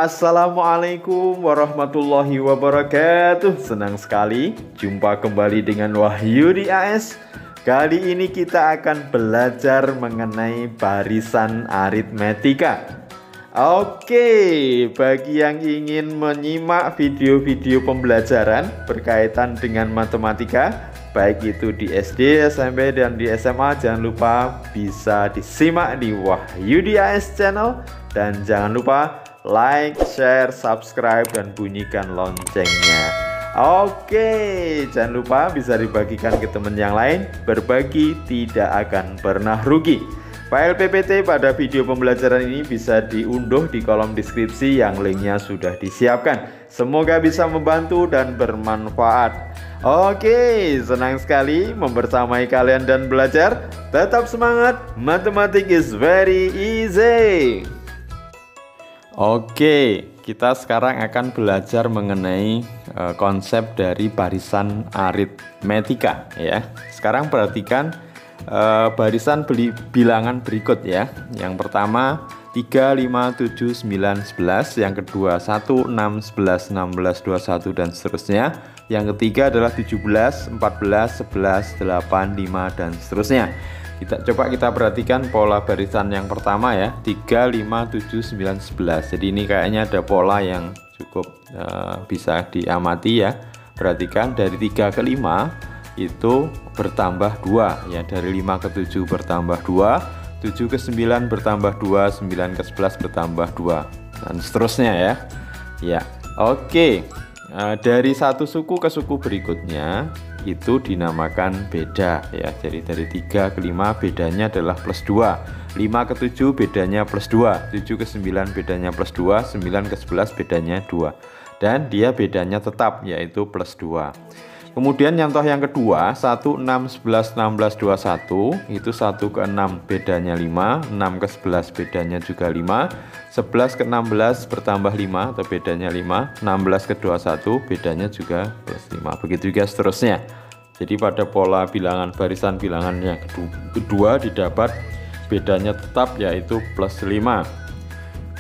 Assalamualaikum warahmatullahi wabarakatuh. Senang sekali jumpa kembali dengan Wahyu di AS. Kali ini kita akan belajar mengenai barisan aritmetika. Oke, bagi yang ingin menyimak video-video pembelajaran berkaitan dengan matematika, baik itu di SD, SMP, dan di SMA, jangan lupa bisa disimak di Wahyu di AS channel. Dan jangan lupa like, share, subscribe, dan bunyikan loncengnya. Oke, jangan lupa bisa dibagikan ke teman yang lain. Berbagi tidak akan pernah rugi. File PPT pada video pembelajaran ini bisa diunduh di kolom deskripsi yang linknya sudah disiapkan. Semoga bisa membantu dan bermanfaat. Oke, senang sekali membersamai kalian dan belajar. Tetap semangat, matematik is very easy. Oke, kita sekarang akan belajar mengenai konsep dari barisan aritmetika ya. Sekarang perhatikan barisan bilangan berikut ya. Yang pertama 3, 5, 7, 9, 11. Yang kedua 1, 6, 11, 16, 21 dan seterusnya. Yang ketiga adalah 17, 14, 11, 8, 5 dan seterusnya. Coba kita perhatikan pola barisan yang pertama ya, 3, 5, 7, 9, 11. Jadi ini kayaknya ada pola yang cukup bisa diamati ya. Perhatikan dari 3 ke 5 itu bertambah 2 ya, dari 5 ke 7 bertambah 2, 7 ke 9 bertambah 2, 9 ke 11 bertambah 2 dan seterusnya ya. Ya, oke. Dari satu suku ke suku berikutnya itu dinamakan beda ya. Jadi dari 3 ke 5 bedanya adalah plus 2, 5 ke 7 bedanya plus 2, 7 ke 9 bedanya plus 2, 9 ke 11 bedanya 2. Dan dia bedanya tetap yaitu plus 2. Kemudian contoh yang kedua 1, 6, 11, 16, 21 itu 1 ke 6 bedanya 5, 6 ke 11 bedanya juga 5, 11 ke 16 bertambah 5 atau bedanya 5, 16 ke 21 bedanya juga plus 5. Begitu juga seterusnya. Jadi pada pola bilangan barisan bilangan yang kedua didapat bedanya tetap yaitu plus 5.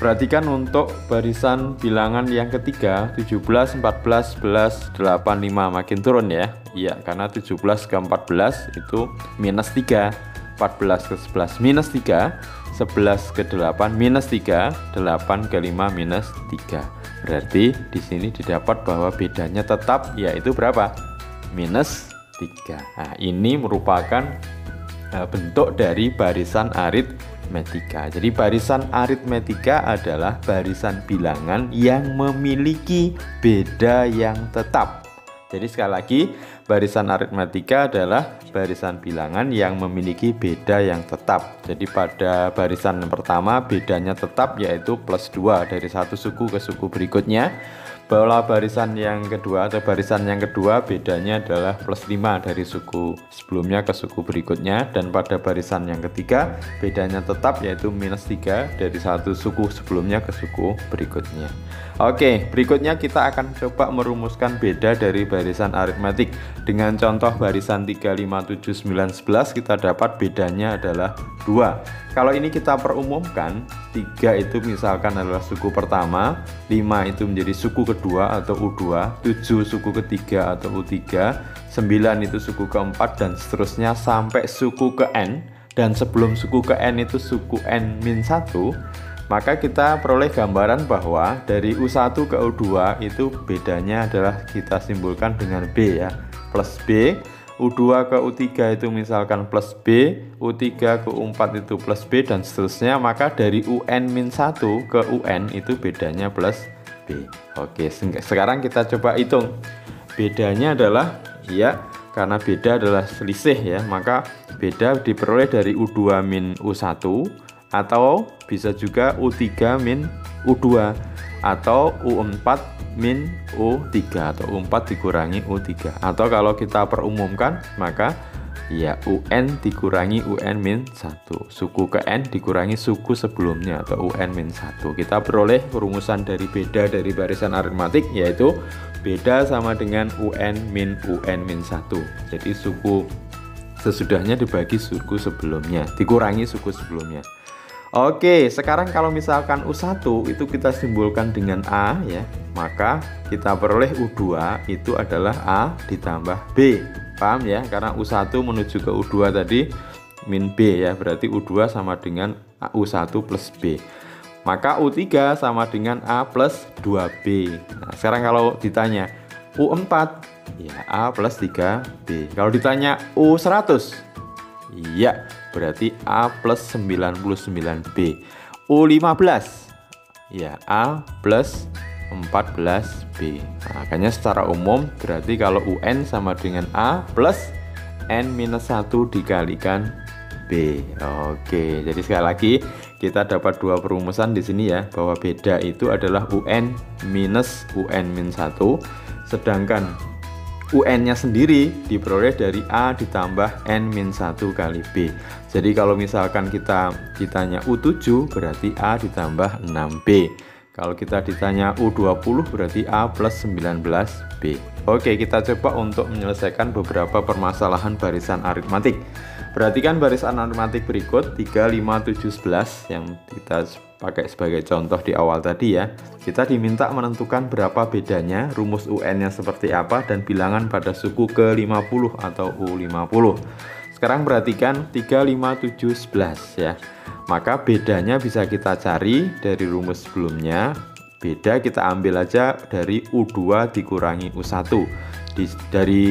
Perhatikan untuk barisan bilangan yang ketiga 17, 14, 11, 8, 5 makin turun ya. Iya, karena 17 ke 14 itu minus 3, 14 ke 11 minus 3, 11 ke 8 minus 3, 8 ke 5 minus 3. Berarti di sini didapat bahwa bedanya tetap yaitu berapa? Minus 3. Nah, ini merupakan bentuk dari barisan aritmetika. Jadi barisan aritmetika adalah barisan bilangan yang memiliki beda yang tetap. Jadi sekali lagi, barisan aritmetika adalah barisan bilangan yang memiliki beda yang tetap. Jadi pada barisan yang pertama bedanya tetap yaitu plus 2 dari satu suku ke suku berikutnya. Pola barisan yang kedua atau barisan yang kedua bedanya adalah plus 5 dari suku sebelumnya ke suku berikutnya. Dan pada barisan yang ketiga bedanya tetap yaitu minus 3 dari satu suku sebelumnya ke suku berikutnya. Oke, berikutnya kita akan coba merumuskan beda dari barisan aritmetik. Dengan contoh barisan 3, 5, 7, 9, 11 kita dapat bedanya adalah 2. Kalau ini kita perumumkan, 3 itu misalkan adalah suku pertama, 5 itu menjadi suku kedua atau U2, 7 suku ketiga atau U3, 9 itu suku keempat dan seterusnya sampai suku ke N. Dan sebelum suku ke N itu suku N-1, maka kita peroleh gambaran bahwa dari U1 ke U2 itu bedanya adalah kita simbolkan dengan B ya, plus B. U2 ke U3 itu misalkan plus B, U3 ke U4 itu plus B dan seterusnya. Maka dari UN-1 ke UN itu bedanya plus B. Oke, sekarang kita coba hitung. Bedanya adalah ya, karena beda adalah selisih ya, maka beda diperoleh dari U2 min U1 atau bisa juga U3 min U2 atau U4 min U3 atau U4 dikurangi U3, atau kalau kita perumumkan maka ya UN dikurangi UN min 1, suku ke N dikurangi suku sebelumnya atau UN min 1. Kita peroleh rumusan dari beda dari barisan aritmatik yaitu beda sama dengan UN min 1. Jadi suku sesudahnya dibagi suku sebelumnya dikurangi suku sebelumnya. Oke, sekarang kalau misalkan U1 itu kita simbolkan dengan A ya, maka kita peroleh U2 itu adalah A ditambah B. Paham ya? Karena U1 menuju ke U2 tadi min B ya, berarti U2 sama dengan U1 plus B. Maka U3 sama dengan A plus 2B. Nah, sekarang kalau ditanya U4 ya A plus 3B. Kalau ditanya U100 iya, berarti A plus 99B. U15 ya A plus 14B. Nah, makanya secara umum berarti kalau UN sama dengan A plus N-1 dikalikan B. Oke, jadi sekali lagi kita dapat dua perumusan di sini ya, bahwa beda itu adalah UN minus UN-1, sedangkan UN-nya sendiri diperoleh dari A ditambah N-1 kali B. Jadi kalau misalkan kita ditanya U7 berarti A ditambah 6B. Kalau kita ditanya U20 berarti A plus 19B. Oke, kita coba untuk menyelesaikan beberapa permasalahan barisan aritmatik. Perhatikan barisan aritmatik berikut 3, 5, 7, 11 yang kita pakai sebagai contoh di awal tadi ya. Kita diminta menentukan berapa bedanya, rumus UN-nya seperti apa, dan bilangan pada suku ke-50 atau U50. Sekarang perhatikan 3, 5, 7, 11 ya. Maka bedanya bisa kita cari dari rumus sebelumnya. Beda kita ambil aja dari U2 dikurangi U1. Dari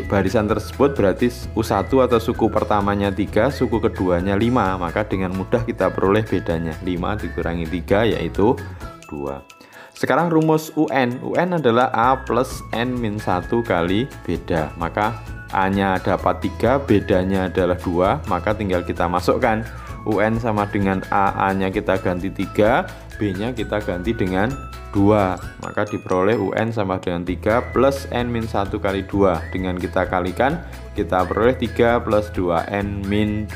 barisan tersebut berarti U1 atau suku pertamanya 3, suku keduanya 5. Maka dengan mudah kita peroleh bedanya 5 dikurangi 3 yaitu 2. Sekarang rumus UN. UN adalah A plus N-1 kali beda. Maka A-nya dapat 3, bedanya adalah 2. Maka tinggal kita masukkan. UN sama dengan A-nya kita ganti 3, B-nya kita ganti dengan 2. Maka diperoleh UN sama dengan 3 plus N-1 kali 2. Dengan kita kalikan, kita peroleh 3 plus 2N-2.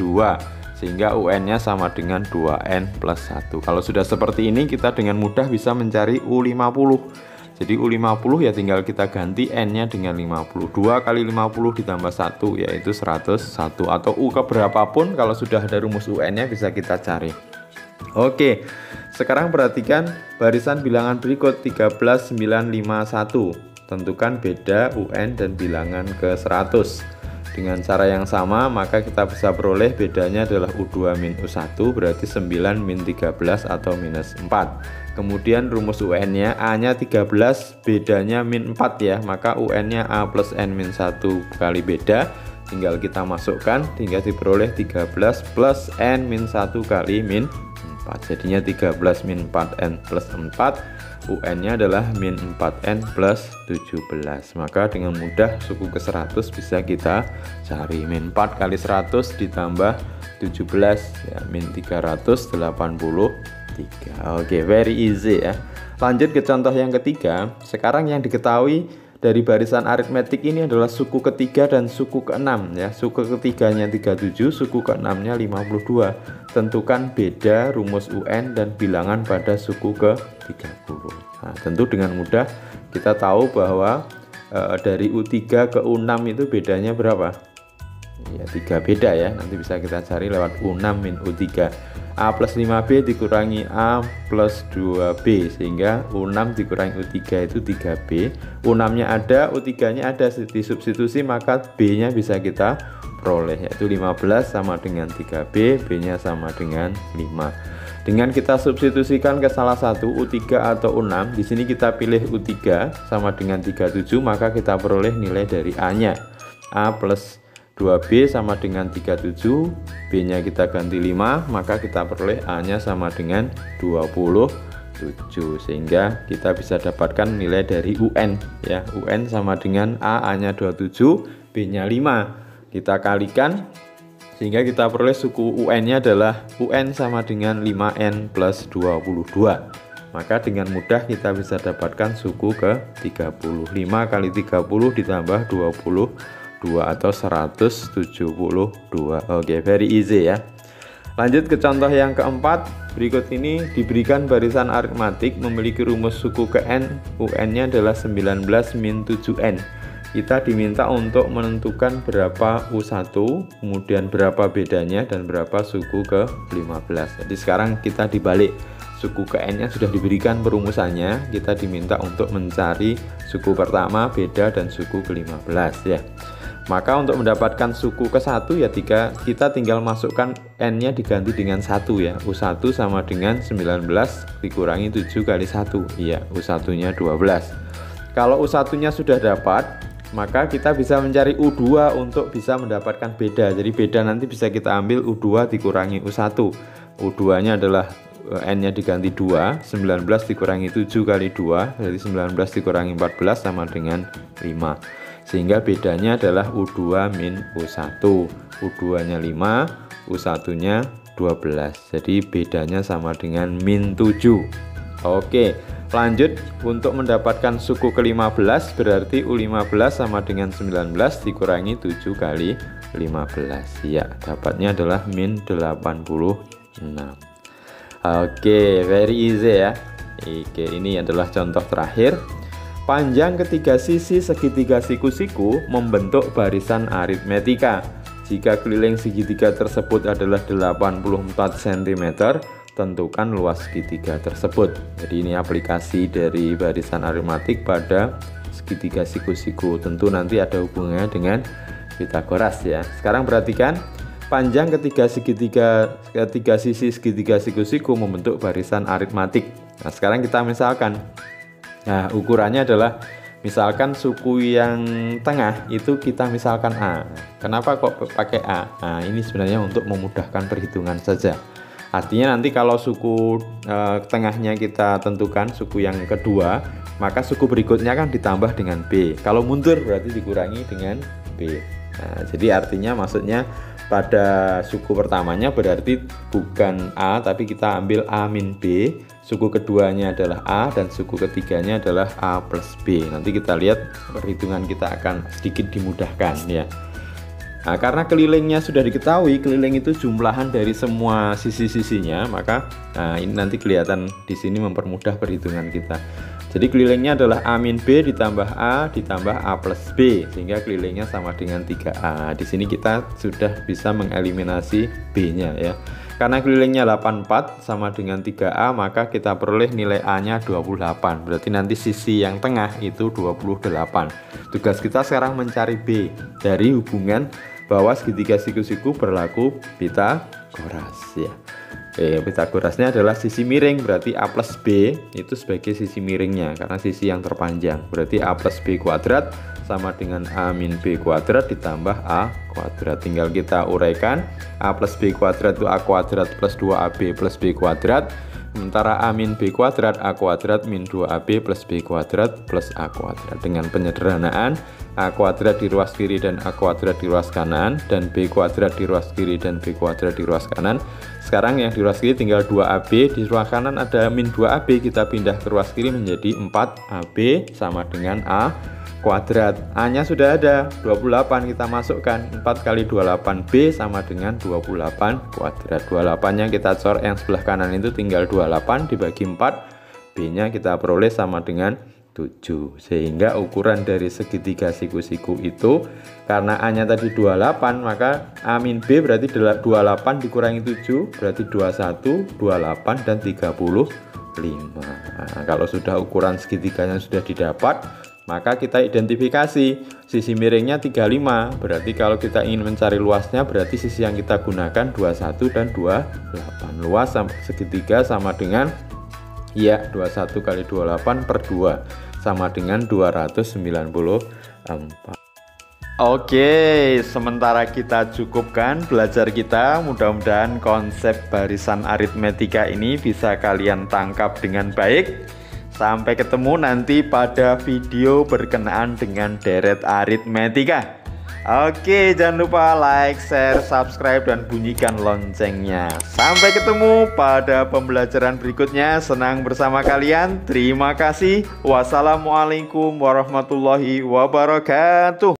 Sehingga UN-nya sama dengan 2N plus 1. Kalau sudah seperti ini, kita dengan mudah bisa mencari U50. Jadi U50 ya tinggal kita ganti N-nya dengan 50. 2 kali 50 ditambah 1 yaitu 101. Atau U keberapapun kalau sudah ada rumus UN-nya bisa kita cari. Oke, sekarang perhatikan barisan bilangan berikut 13, 9, 5, 1. Tentukan beda UN dan bilangan ke 100. Dengan cara yang sama maka kita bisa peroleh bedanya adalah U2 min U1 berarti 9 min 13 atau minus 4. Kemudian rumus UN-nya A-nya 13, bedanya min 4 ya. Maka UN-nya A plus N-1 kali beda. Tinggal kita masukkan hingga diperoleh 13 plus N-1 kali min 4. Jadinya 13 min 4N plus 4. UN-nya adalah min 4N plus 17. Maka dengan mudah suku ke 100 bisa kita cari. Min 4 kali 100 ditambah 17 ya, min 383. Oke, very easy ya. Lanjut ke contoh yang ketiga. Sekarang yang diketahui dari barisan aritmetik ini adalah suku ketiga dan suku ke-6 ya. Suku ketiganya 37, suku ke-6-nya 52. Tentukan beda rumus UN dan bilangan pada suku ke-30. Nah, tentu dengan mudah kita tahu bahwa dari U3 ke U6 itu bedanya berapa? Ya, 3 beda ya. Nanti bisa kita cari lewat U6 min U3. A plus 5B dikurangi A plus 2B, sehingga U6 dikurangi U3 itu 3B. U6 nya ada, U3 nya ada, disubstitusi maka B nya bisa kita peroleh, yaitu 15 sama dengan 3B, B nya sama dengan 5. Dengan kita substitusikan ke salah satu U3 atau U6, di sini kita pilih U3 sama dengan 37, maka kita peroleh nilai dari A nya. A plus 2B sama dengan 37, B nya kita ganti 5, maka kita peroleh A nya sama dengan 27, sehingga kita bisa dapatkan nilai dari UN ya. UN sama dengan A nya 27, B nya 5, kita kalikan sehingga kita peroleh suku UN nya adalah UN sama dengan 5N plus 22. Maka dengan mudah kita bisa dapatkan suku ke 30. 5 kali 30 ditambah 22 atau 172. Oke, very easy ya. Lanjut ke contoh yang keempat. Berikut ini diberikan barisan aritmatik memiliki rumus suku ke N. UN-nya adalah 19 min 7N. kita diminta untuk menentukan berapa U1, kemudian berapa bedanya, dan berapa suku ke-15. Jadi sekarang kita dibalik, suku ke N-nya sudah diberikan perumusannya, kita diminta untuk mencari suku pertama, beda, dan suku ke-15 ya. Maka untuk mendapatkan suku ke-1 ya kita tinggal masukkan N-nya diganti dengan 1 ya. U1 sama dengan 19 dikurangi 7 kali 1. Iya, U1-nya 12. Kalau U1-nya sudah dapat, maka kita bisa mencari U2 untuk bisa mendapatkan beda. Jadi beda nanti bisa kita ambil U2 dikurangi U1. U2-nya adalah N-nya diganti 2, 19 dikurangi 7 kali 2, jadi 19 dikurangi 14 sama dengan 5. Sehingga bedanya adalah U2 min U1. U2-nya 5, U1-nya 12. Jadi bedanya sama dengan min 7. Oke, lanjut untuk mendapatkan suku ke-15 berarti U15 sama dengan 19 dikurangi 7 kali 15. Ya, dapatnya adalah min 86. Oke, very easy ya. Oke, ini adalah contoh terakhir. Panjang ketiga sisi segitiga siku-siku membentuk barisan aritmetika. Jika keliling segitiga tersebut adalah 84 cm, tentukan luas segitiga tersebut. Jadi ini aplikasi dari barisan aritmetik pada segitiga siku-siku. Tentu nanti ada hubungannya dengan Pythagoras ya. Sekarang perhatikan, panjang ketiga sisi segitiga siku-siku membentuk barisan aritmetik. Nah, sekarang kita misalkan, nah ukurannya adalah misalkan suku yang tengah itu kita misalkan A. Kenapa kok pakai A? Nah, ini sebenarnya untuk memudahkan perhitungan saja. Artinya nanti kalau suku tengahnya kita tentukan suku yang kedua, maka suku berikutnya kan ditambah dengan B. Kalau mundur berarti dikurangi dengan B. Nah, jadi artinya maksudnya pada suku pertamanya berarti bukan A, tapi kita ambil A min B. Suku keduanya adalah A dan suku ketiganya adalah A plus B. Nanti kita lihat perhitungan kita akan sedikit dimudahkan ya. Nah, karena kelilingnya sudah diketahui, keliling itu jumlahan dari semua sisi-sisinya, maka ini nanti kelihatan di sini mempermudah perhitungan kita. Jadi kelilingnya adalah A min B ditambah A plus B, sehingga kelilingnya sama dengan 3A. Di sini kita sudah bisa mengeliminasi B-nya ya. Karena kelilingnya 84 sama dengan 3A, maka kita peroleh nilai A-nya 28. Berarti nanti sisi yang tengah itu 28. Tugas kita sekarang mencari B dari hubungan bahwa segitiga siku-siku berlaku Pythagoras ya. Pythagorasnya adalah sisi miring, berarti A plus B itu sebagai sisi miringnya karena sisi yang terpanjang. Berarti A plus B kuadrat sama dengan A min B kuadrat ditambah A kuadrat. Tinggal kita uraikan, A plus B kuadrat itu A kuadrat plus 2AB plus B kuadrat. Sementara A min B kuadrat, A kuadrat min 2AB plus B kuadrat plus A kuadrat. Dengan penyederhanaan, A kuadrat di ruas kiri dan A kuadrat di ruas kanan, dan B kuadrat di ruas kiri dan B kuadrat di ruas kanan. Sekarang yang di ruas kiri tinggal 2AB, di ruas kanan ada min 2AB, kita pindah ke ruas kiri menjadi 4AB sama dengan A kuadrat. A-nya sudah ada 28, kita masukkan 4 kali 28B sama dengan 28 kuadrat. 28-nya kita cor yang sebelah kanan itu tinggal 28 dibagi 4, B-nya kita peroleh sama dengan 7. Sehingga ukuran dari segitiga siku-siku itu, karena A-nya tadi 28, maka A min B berarti 28 dikurangi 7 berarti 21, 28 dan 35. Nah, kalau sudah ukuran segitiganya sudah didapat, maka kita identifikasi sisi miringnya 35. Berarti kalau kita ingin mencari luasnya, berarti sisi yang kita gunakan 21 dan 28. Luas segitiga sama dengan ya 21 kali 28 per 2 sama dengan 294. Oke, sementara kita cukupkan belajar kita. Mudah-mudahan konsep barisan aritmetika ini bisa kalian tangkap dengan baik. Sampai ketemu nanti pada video berkenaan dengan deret aritmetika. Oke, jangan lupa like, share, subscribe, dan bunyikan loncengnya. Sampai ketemu pada pembelajaran berikutnya. Senang bersama kalian. Terima kasih. Wassalamualaikum warahmatullahi wabarakatuh.